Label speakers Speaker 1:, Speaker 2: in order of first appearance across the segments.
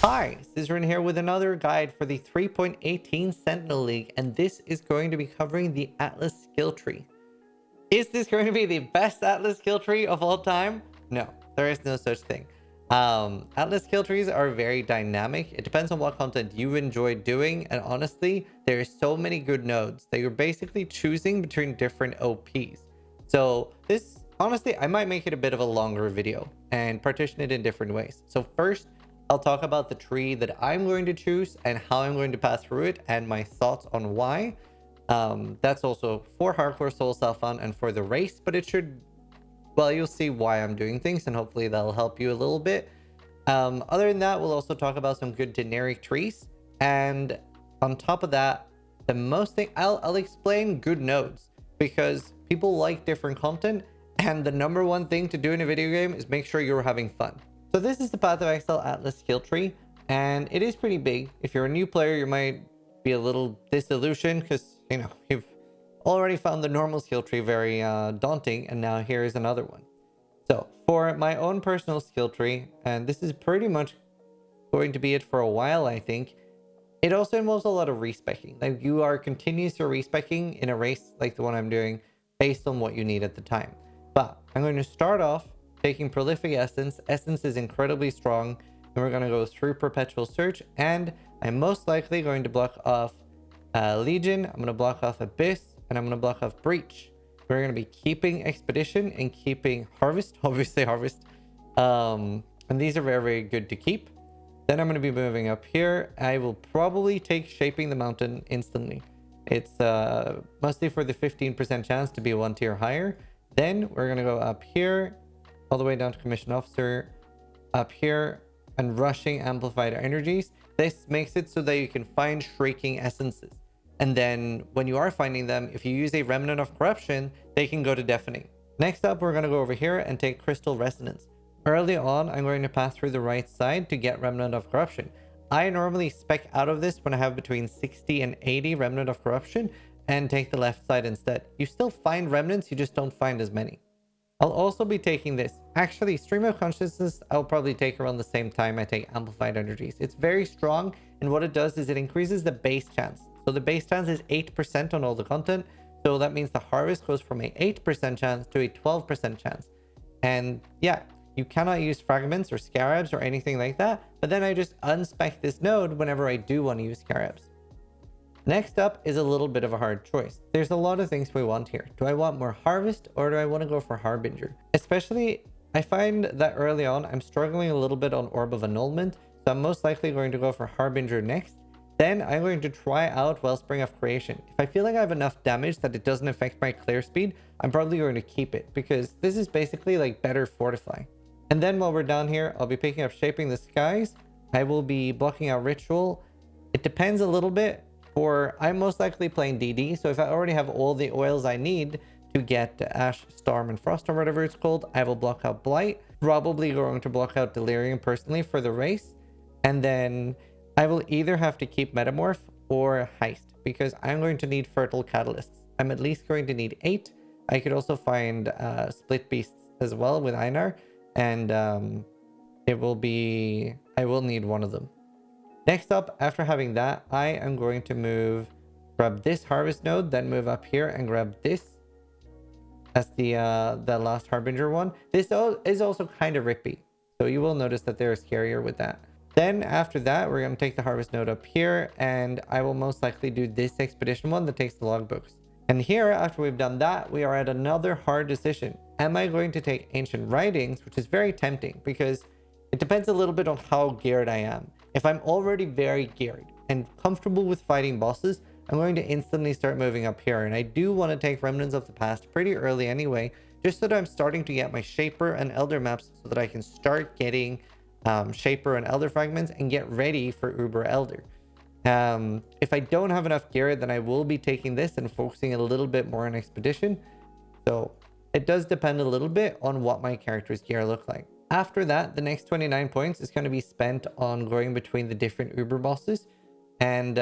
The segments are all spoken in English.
Speaker 1: Hi, Zizaran here with another guide for the 3.18 Sentinel League, and this is going to be covering the Atlas skill tree. Is this going to be the best Atlas skill tree of all time? No, there is no such thing. Atlas skill trees are very dynamic. It depends on what content you enjoy doing, and honestly, there are so many good nodes that you're basically choosing between different OPs. So this, honestly, I might make it a bit of a longer video and partition it in different ways. So first, I'll talk about the tree that I'm going to choose and how I'm going to pass through it and my thoughts on why. That's also for hardcore soul self fun and for the race, but it should, well, you'll see why I'm doing things and hopefully that'll help you a little bit. Other than that, we'll also talk about some good generic trees, and on top of that, the most thing I'll explain good nodes because people like different content, and the number one thing to do in a video game is make sure you're having fun. So this is the Path of Exile Atlas skill tree, and it is pretty big. If you're a new player, you might be a little disillusioned because, you know, you've already found the normal skill tree very daunting, and now here is another one. So for my own personal skill tree, and this is pretty much going to be it for a while, I think, it also involves a lot of respecking. Like you are continuously respecking in a race like the one I'm doing based on what you need at the time. But I'm going to start off taking Prolific Essence. Essence is incredibly strong, and we're going to go through Perpetual Search, and I'm most likely going to block off Legion, I'm going to block off Abyss, and I'm going to block off Breach. We're going to be keeping Expedition and keeping Harvest, obviously Harvest. And these are very, very good to keep. Then I'm going to be moving up here. I will probably take Shaping the Mountain instantly. It's mostly for the 15% chance to be one tier higher. Then we're going to go up here, all the way down to Commission Officer, up here, and rushing Amplified Energies. This makes it so that you can find Shrieking Essences. And then when you are finding them, if you use a Remnant of Corruption, they can go to Deafening. Next up, we're going to go over here and take Crystal Resonance. Early on, I'm going to pass through the right side to get Remnant of Corruption. I normally spec out of this when I have between 60 and 80 Remnant of Corruption and take the left side instead. You still find remnants, you just don't find as many. I'll also be taking this. Actually, Stream of Consciousness, I'll probably take around the same time I take Amplified Energies. It's very strong, and what it does is it increases the base chance. So the base chance is 8% on all the content. So that means the harvest goes from a 8% chance to a 12% chance. And yeah, you cannot use fragments or scarabs or anything like that. But then I just unspec this node whenever I do want to use scarabs. Next up is a little bit of a hard choice. There's a lot of things we want here. Do I want more Harvest or do I want to go for Harbinger? Especially, I find that early on, I'm struggling a little bit on Orb of Annulment. So I'm most likely going to go for Harbinger next. Then I'm going to try out Wellspring of Creation. If I feel like I have enough damage that it doesn't affect my clear speed, I'm probably going to keep it because this is basically like better Fortify. And then while we're down here, I'll be picking up Shaping the Skies. I will be blocking out Ritual. It depends a little bit. I'm most likely playing DD, so if I already have all the oils I need to get Ash, Storm, and Frost, or whatever it's called, I will block out Blight. Probably going to block out Delirium personally for the race. And then I will either have to keep Metamorph or Heist, because I'm going to need Fertile Catalysts. I'm at least going to need 8. I could also find Split Beasts as well with Einar, and I will need one of them. Next up, after having that, I am going to grab this Harvest node, then move up here and grab this as the last Harbinger one. This is also kind of rippy, so you will notice that they're scarier with that. Then after that, we're going to take the Harvest node up here, and I will most likely do this Expedition one that takes the logbooks. And here, after we've done that, we are at another hard decision. Am I going to take Ancient Writings, which is very tempting because it depends a little bit on how geared I am. If I'm already very geared and comfortable with fighting bosses, I'm going to instantly start moving up here. And I do want to take Remnants of the Past pretty early anyway, just so that I'm starting to get my Shaper and Elder maps so that I can start getting Shaper and Elder fragments and get ready for Uber Elder. If I don't have enough gear, then I will be taking this and focusing a little bit more on Expedition. So it does depend a little bit on what my character's gear look like. After that, the next 29 points is going to be spent on going between the different Uber bosses and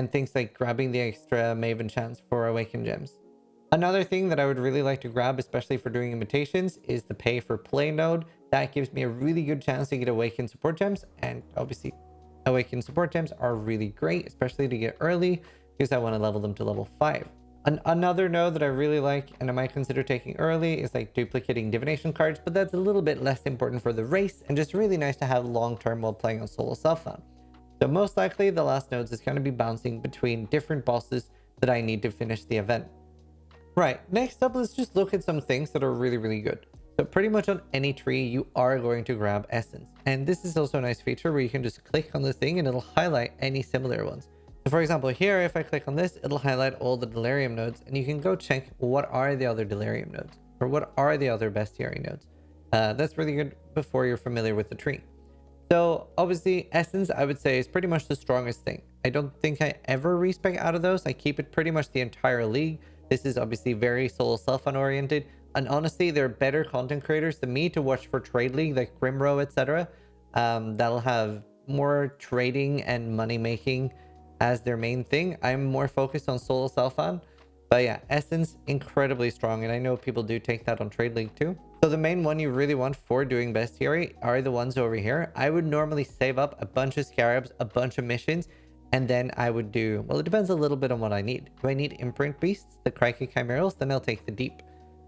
Speaker 1: things like grabbing the extra Maven chance for Awakened Gems. Another thing that I would really like to grab, especially for doing imitations, is the pay for play node. That gives me a really good chance to get awakened support gems, and obviously awakened support gems are really great, especially to get early, because I want to level them to level 5. Another node that I really like and I might consider taking early is like duplicating divination cards, but that's a little bit less important for the race and just really nice to have long term while playing on solo self-found. So most likely the last nodes is going to be bouncing between different bosses that I need to finish the event. Right, next up, let's just look at some things that are really, really good. So pretty much on any tree, you are going to grab essence. And this is also a nice feature where you can just click on the thing and it'll highlight any similar ones. So for example, here, if I click on this, it'll highlight all the delirium nodes and you can go check what are the other delirium nodes or what are the other bestiary nodes. That's really good before you're familiar with the tree. So obviously essence, I would say, is pretty much the strongest thing. I don't think I ever respec out of those. I keep it pretty much the entire league. This is obviously very solo self-found oriented. And honestly, there are better content creators than me to watch for Trade League, like Grimrow, etc. That'll have more trading and money making as their main thing. I'm more focused on solo self-found. But yeah, Essence, incredibly strong. And I know people do take that on Trade League too. So the main one you really want for doing bestiary are the ones over here. I would normally save up a bunch of scarabs, a bunch of missions, and then I would do, well, it depends a little bit on what I need. Do I need imprint beasts, the Crikey Chimerals? Then I'll take the deep.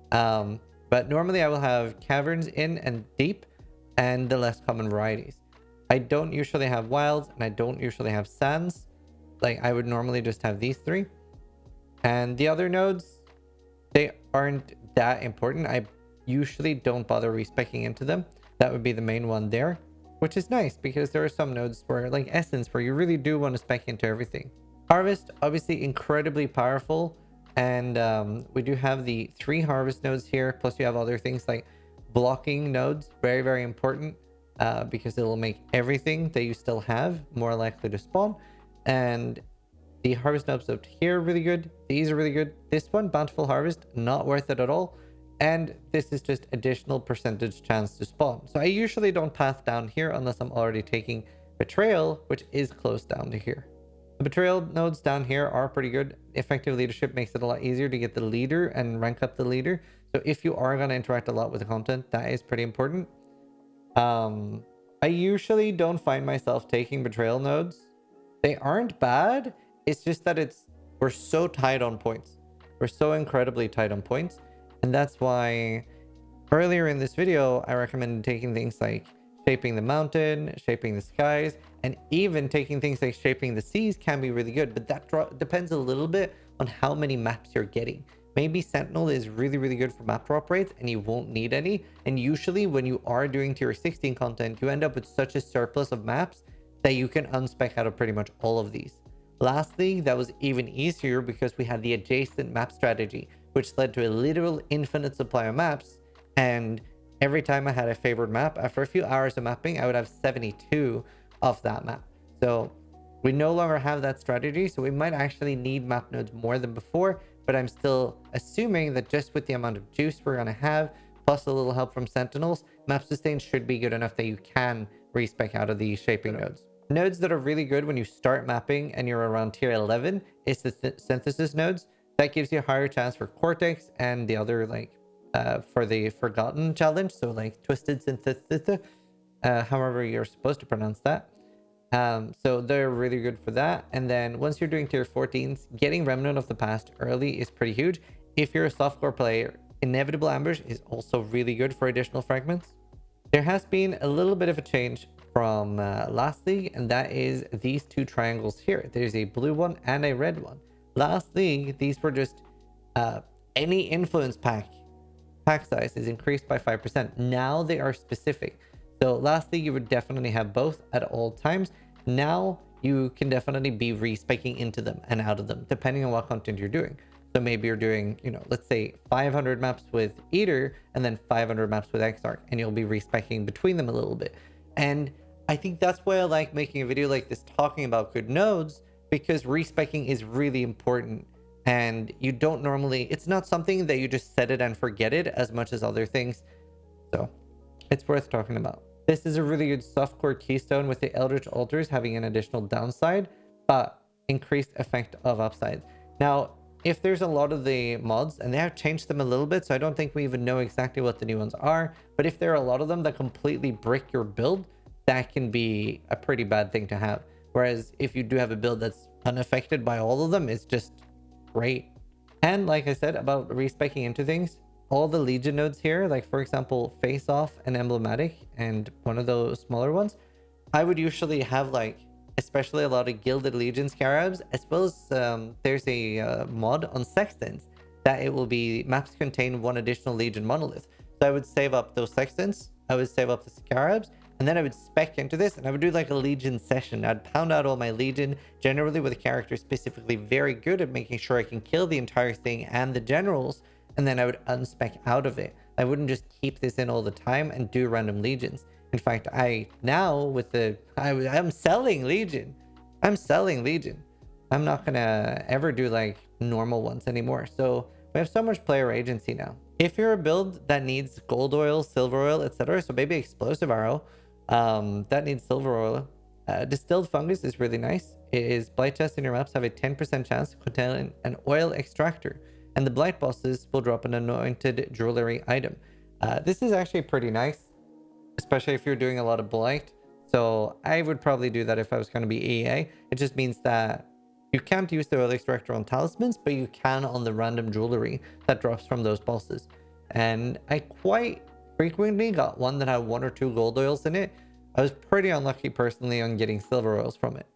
Speaker 1: But normally I will have caverns in and deep and the less common varieties. I don't usually have wilds and I don't usually have sands. Like I would normally just have these three. And the other nodes, they aren't that important. I usually don't bother respecing into them. That would be the main one there. Which is nice because there are some nodes where, like Essence, where you really do want to spec into everything. Harvest, obviously incredibly powerful. And we do have the 3 harvest nodes here. Plus you have other things like blocking nodes. Very, very important because it will make everything that you still have more likely to spawn. And the harvest nodes up here are really good. These are really good. This one, Bountiful Harvest, not worth it at all. And this is just additional percentage chance to spawn. So I usually don't path down here unless I'm already taking Betrayal, which is close down to here. The Betrayal nodes down here are pretty good. Effective leadership makes it a lot easier to get the leader and rank up the leader. So if you are going to interact a lot with the content, that is pretty important. I usually don't find myself taking Betrayal nodes. They aren't bad. It's just that we're so tight on points. We're so incredibly tight on points. And that's why earlier in this video, I recommended taking things like shaping the mountain, shaping the skies, and even taking things like shaping the seas can be really good. But that depends a little bit on how many maps you're getting. Maybe Sentinel is really, really good for map drop rates and you won't need any. And usually when you are doing tier 16 content, you end up with such a surplus of maps that you can unspec out of pretty much all of these. Lastly, that was even easier because we had the adjacent map strategy, which led to a literal infinite supply of maps. And every time I had a favorite map, after a few hours of mapping, I would have 72 of that map. So we no longer have that strategy. So we might actually need map nodes more than before, but I'm still assuming that just with the amount of juice we're going to have, plus a little help from Sentinels, map sustain should be good enough that you can respec out of these shaping nodes. Nodes that are really good when you start mapping and you're around tier 11 is the synthesis nodes. That gives you a higher chance for Cortex and the other, like, for the Forgotten challenge. So, like, Twisted Synthesis, however you're supposed to pronounce that. So they're really good for that. And then once you're doing tier 14s, getting Remnant of the Past early is pretty huge. If you're a softcore player, Inevitable Ambush is also really good for additional fragments. There has been a little bit of a change from last league, and that is these 2 triangles here. There's a blue one and a red one. Last league, these were just any influence pack size is increased by 5%. Now they are specific. So last league, you would definitely have both at all times. Now you can definitely be respecing into them and out of them, depending on what content you're doing. So maybe you're doing, you know, let's say 500 maps with Eater and then 500 maps with Exarch, and you'll be respecing between them a little bit. And I think that's why I like making a video like this talking about good nodes, because respecing is really important. And you don't normally, it's not something that you just set it and forget it as much as other things. So it's worth talking about. This is a really good softcore keystone with the Eldritch Altars having an additional downside, but increased effect of upside. Now, if there's a lot of the mods, and they have changed them a little bit, so I don't think we even know exactly what the new ones are, but if there are a lot of them that completely brick your build, that can be a pretty bad thing to have. Whereas if you do have a build that's unaffected by all of them, it's just great. And like I said about respecing into things, all the Legion nodes here, like for example, Face Off and Emblematic, and one of those smaller ones, I would usually have like, especially a lot of Gilded Legion Scarabs, as well as there's a mod on Sextants that it will be maps contain one additional Legion monolith. So I would save up those Sextants, I would save up the Scarabs, and then I would spec into this and I would do like a Legion session. I'd pound out all my Legion, generally with a character specifically very good at making sure I can kill the entire thing and the generals, and then I would unspec out of it. I wouldn't just keep this in all the time and do random Legions. In fact, I'm selling Legion. I'm selling Legion. I'm not gonna ever do like normal ones anymore. So we have so much player agency now. If you're a build that needs gold oil, silver oil, etc., so maybe explosive arrow, that needs silver oil. Distilled fungus is really nice. It is blight tests in your maps have a 10% chance to contain an oil extractor, and the blight bosses will drop an anointed jewelry item. This is actually pretty nice, especially if you're doing a lot of blight. So I would probably do that if I was going to be EA. It just means that you can't use the oil extractor on talismans, but you can on the random jewelry that drops from those bosses. And I quite frequently got one that had 1 or 2 gold oils in it. I was pretty unlucky personally on getting silver oils from it.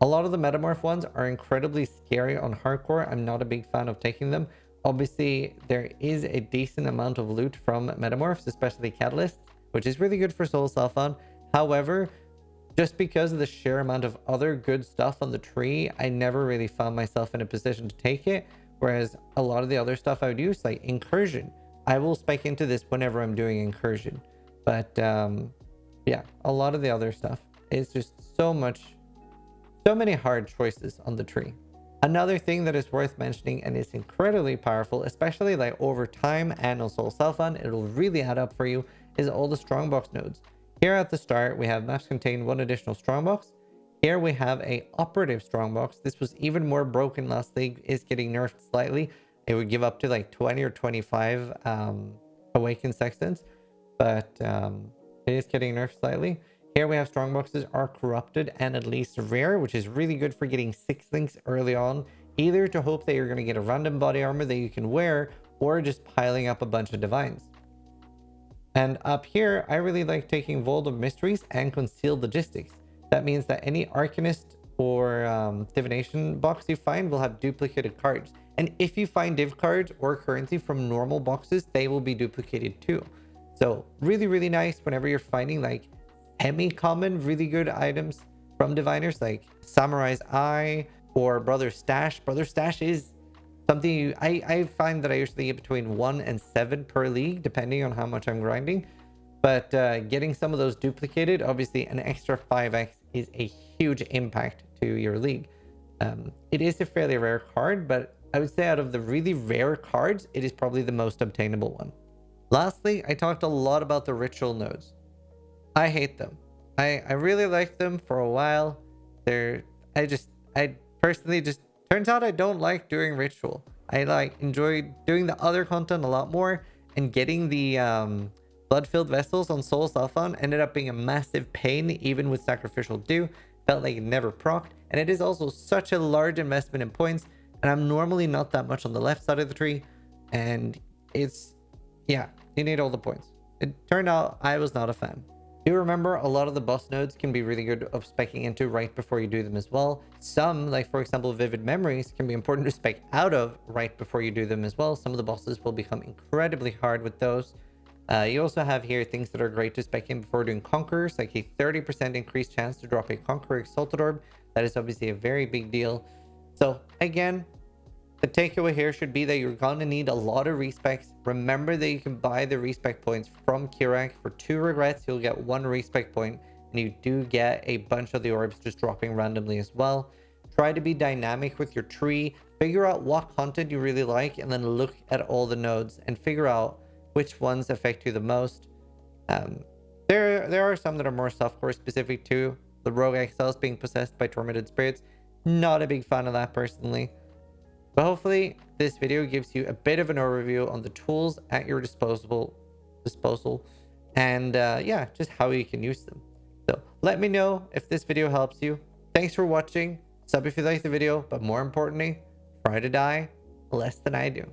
Speaker 1: A lot of the metamorph ones are incredibly scary on hardcore. I'm not a big fan of taking them. Obviously, there is a decent amount of loot from metamorphs, especially catalysts, which is really good for Soul Self-On. However, just because of the sheer amount of other good stuff on the tree, I never really found myself in a position to take it. Whereas a lot of the other stuff I would use, like Incursion, I will spike into this whenever I'm doing Incursion. But yeah, a lot of the other stuff is just so many hard choices on the tree. Another thing that is worth mentioning and is incredibly powerful, especially like over time and on Soul Self-On, it'll really add up for you, is all the strongbox nodes. Here at the start, we have maps contain 1 additional strongbox. Here we have a operative strongbox. This was even more broken last league, is getting nerfed slightly. It would give up to like 20 or 25 awakened sextants, but it is getting nerfed slightly. Here we have strongboxes are corrupted and at least rare, which is really good for getting 6 links early on, either to hope that you're going to get a random body armor that you can wear, or just piling up a bunch of divines. And up here, I really like taking Vault of Mysteries and Concealed Logistics. That means that any Arcanist or Divination box you find will have duplicated cards. And if you find div cards or currency from normal boxes, they will be duplicated too. So really, really nice whenever you're finding like semi-common, really good items from diviners like Samurai's Eye or Brother's Stash. Brother's Stash is something I find that I usually get between 1 and 7 per league, depending on how much I'm grinding. But getting some of those duplicated, obviously an extra 5x is a huge impact to your league. It is a fairly rare card, but I would say out of the really rare cards, it is probably the most obtainable one. Lastly, I talked a lot about the ritual nodes. I hate them. I really liked them for a while. I personally just turns out I don't like doing ritual. I enjoy doing the other content a lot more, and getting the blood-filled vessels on Soul Self-On ended up being a massive pain, even with Sacrificial Dew. Felt like it never procced, and it is also such a large investment in points, and I'm normally not that much on the left side of the tree, and yeah, you need all the points. It turned out I was not a fan. Do remember, a lot of the boss nodes can be really good of specking into right before you do them as well. Some, like for example Vivid Memories, can be important to spec out of right before you do them as well. Some of the bosses will become incredibly hard with those. You also have here things that are great to spec in before doing Conquerors, like a 30% increased chance to drop a Conqueror Exalted Orb. That is obviously a very big deal. So again, the takeaway here should be that you're going to need a lot of respecs. Remember that you can buy the respec points from Kirak. For 2 regrets, you'll get 1 respec point, and you do get a bunch of the orbs just dropping randomly as well. Try to be dynamic with your tree. Figure out what content you really like, and then look at all the nodes and figure out which ones affect you the most. There are some that are more softcore specific too. The Rogue Exiles being possessed by tormented spirits. Not a big fan of that personally. But hopefully this video gives you a bit of an overview on the tools at your disposal and yeah, just how you can use them. So let me know if this video helps you. Thanks for watching. Sub if you liked the video, but more importantly, try to die less than I do.